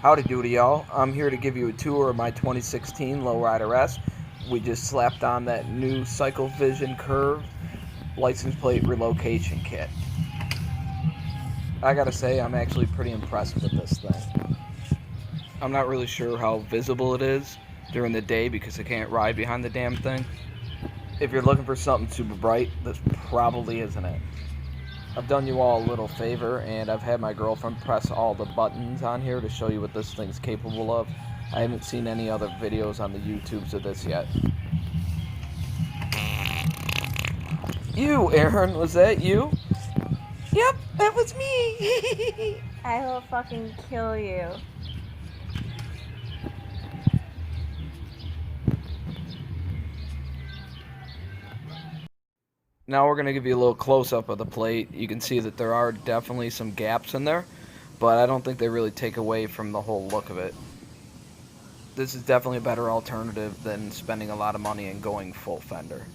Howdy doody, y'all. I'm here to give you a tour of my 2016 Lowrider S. We just slapped on that new Cycle Vision curved license plate relocation kit. I gotta say, I'm actually pretty impressed with this thing. I'm not really sure how visible it is during the day because I can't ride behind the damn thing. If you're looking for something super bright, this probably isn't it. I've done you all a little favor, and I've had my girlfriend press all the buttons on here to show you what this thing's capable of. I haven't seen any other videos on the YouTubes of this yet. You, Aaron, was that you? Yep, that was me. I will fucking kill you. Now we're going to give you a little close-up of the plate. You can see that there are definitely some gaps in there, but I don't think they really take away from the whole look of it. This is definitely a better alternative than spending a lot of money and going full fender.